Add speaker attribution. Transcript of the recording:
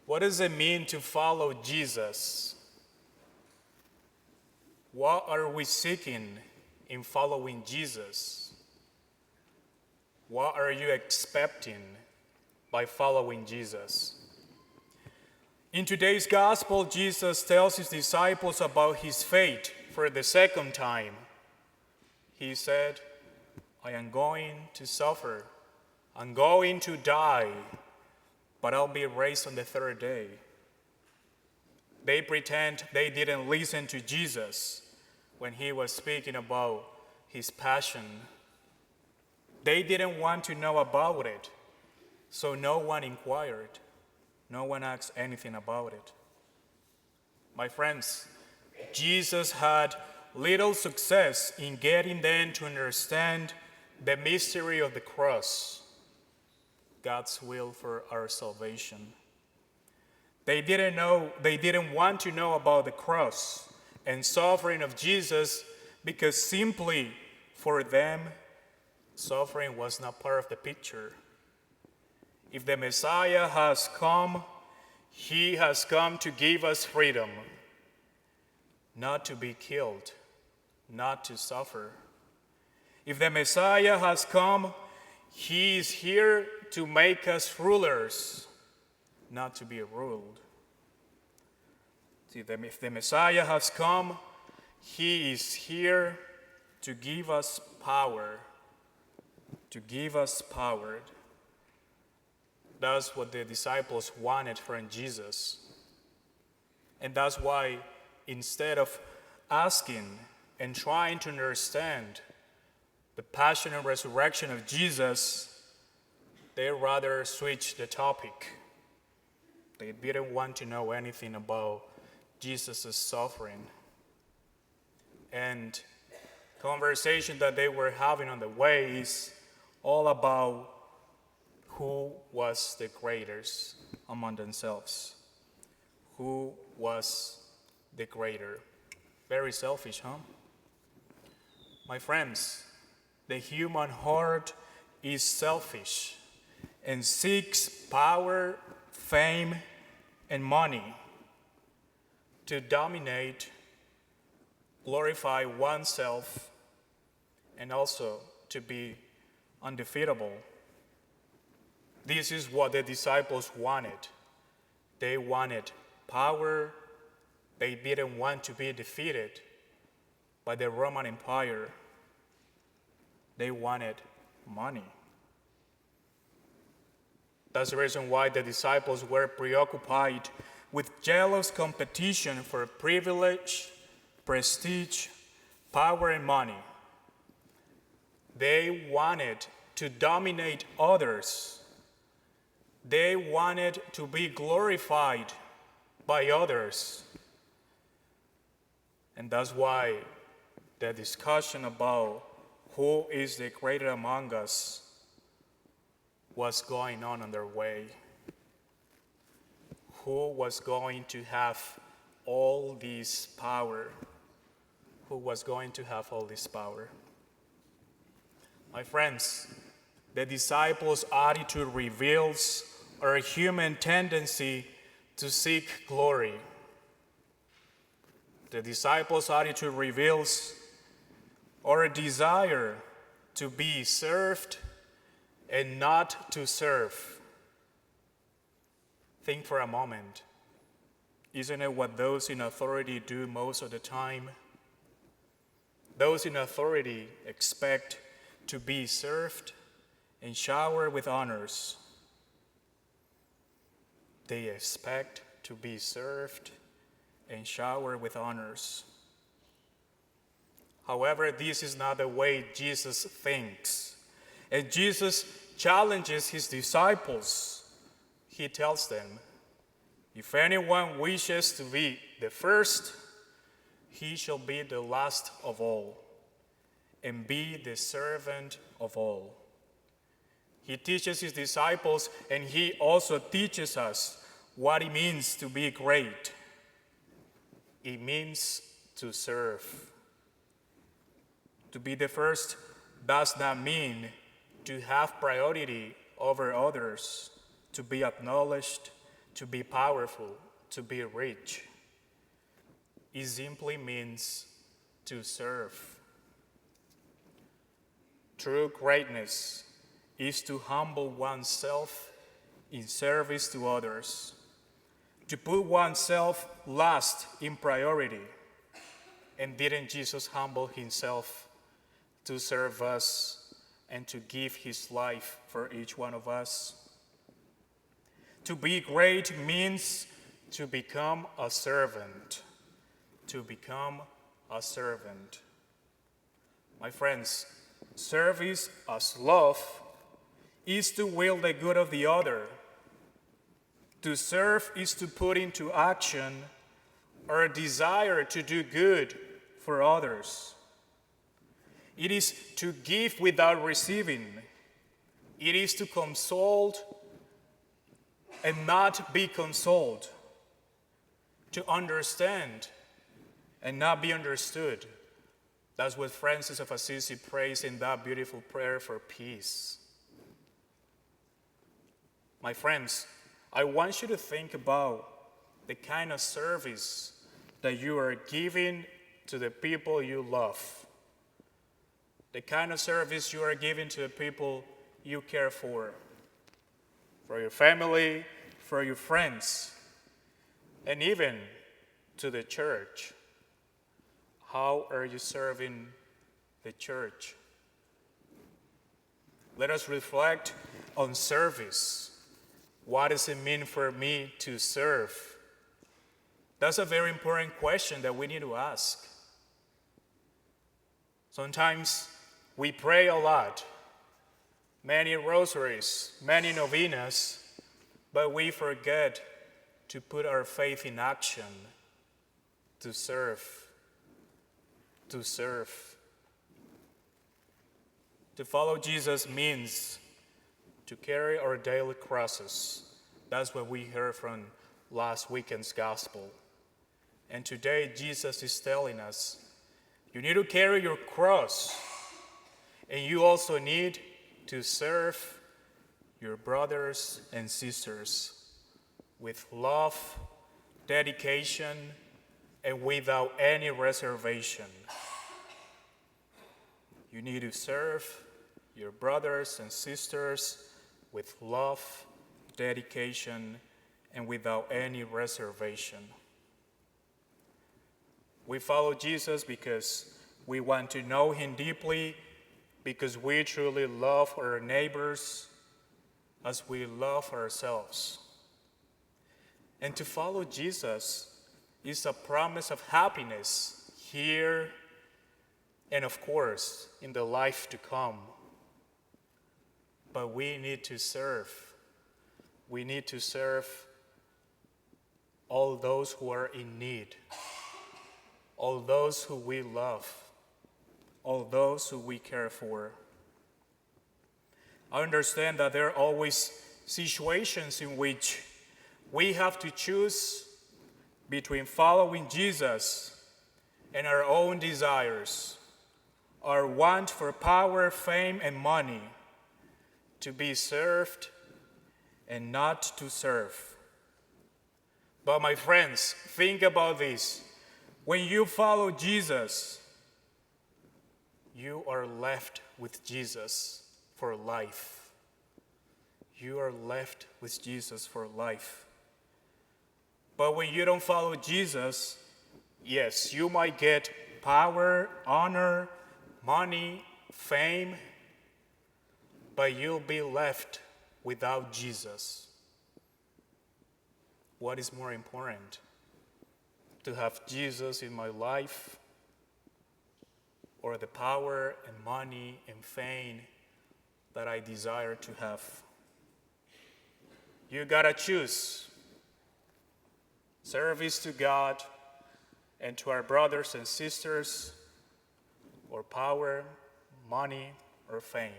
Speaker 1: What does it mean to follow Jesus? What are we seeking in following Jesus? What are you expecting by following Jesus? In today's gospel, Jesus tells his disciples about his fate for the second time. He said, I am going to suffer. I'm going to die, but I'll be raised on the third day. They pretend they didn't listen to Jesus when he was speaking about his passion. They didn't want to know about it, so no one inquired. No one asked anything about it. My friends, Jesus had little success in getting them to understand the mystery of the cross, God's will for our salvation. They didn't want to know about the cross and suffering of Jesus because simply for them, suffering was not part of the picture. If the Messiah has come, he has come to give us freedom, not to be killed, not to suffer. If the Messiah has come, he is here to make us rulers, not to be ruled. If the Messiah has come, he is here to give us power, to give us power. That's what the disciples wanted from Jesus. And that's why instead of asking and trying to understand the passion and resurrection of Jesus, they rather switched the topic. They didn't want to know anything about Jesus' suffering. And conversation that they were having on the way is all about who was the greatest among themselves. Who was the greater? Very selfish, huh? My friends, the human heart is selfish and seeks power, fame, and money to dominate, glorify oneself, and also to be undefeatable. This is what the disciples wanted. They wanted power. They didn't want to be defeated by the Roman Empire. They wanted money. That's the reason why the disciples were preoccupied with jealous competition for privilege, prestige, power, and money. They wanted to dominate others. They wanted to be glorified by others. And that's why the discussion about who is the greater among us was going on their way. Who was going to have all this power? Who was going to have all this power? My friends, the disciples' attitude reveals our human tendency to seek glory. The disciples' attitude reveals our desire to be served and not to serve. Think for a moment. Isn't it what those in authority do most of the time? Those in authority expect to be served and showered with honors. They expect to be served and showered with honors. However, this is not the way Jesus thinks. And Jesus challenges his disciples. He tells them, if anyone wishes to be the first, he shall be the last of all and be the servant of all. He teaches his disciples, and he also teaches us what it means to be great. It means to serve. To be the first does not mean to have priority over others, to be acknowledged, to be powerful, to be rich. It simply means to serve. True greatness is to humble oneself in service to others, to put oneself last in priority. And didn't Jesus humble himself to serve us and to give his life for each one of us? To be great means to become a servant. To become a servant. My friends, service as love is to will the good of the other. To serve is to put into action our desire to do good for others. It is to give without receiving. It is to console and not be consoled. To understand and not be understood. That's what Francis of Assisi prays in that beautiful prayer for peace. My friends, I want you to think about the kind of service that you are giving to the people you love. The kind of service you are giving to the people you care for your family, for your friends, and even to the church. How are you serving the church? Let us reflect on service. What does it mean for me to serve? That's a very important question that we need to ask. Sometimes we pray a lot, many rosaries, many novenas, but we forget to put our faith in action, to serve. To serve. To follow Jesus means to carry our daily crosses. That's what we heard from last weekend's gospel. And today Jesus is telling us, you need to carry your cross, and you also need to serve your brothers and sisters with love, dedication, and without any reservation. You need to serve your brothers and sisters with love, dedication, and without any reservation. We follow Jesus because we want to know him deeply, because we truly love our neighbors as we love ourselves. And to follow Jesus is a promise of happiness here and, of course, in the life to come. But we need to serve. We need to serve all those who are in need, all those who we love, all those who we care for. I understand that there are always situations in which we have to choose between following Jesus and our own desires, our want for power, fame, and money, to be served and not to serve. But my friends, think about this. When you follow Jesus, you are left with Jesus for life. You are left with Jesus for life. But when you don't follow Jesus, yes, you might get power, honor, money, fame, but you'll be left without Jesus. What is more important? To have Jesus in my life, or the power and money and fame that I desire to have? You gotta choose. Service to God and to our brothers and sisters, or power, money, or fame.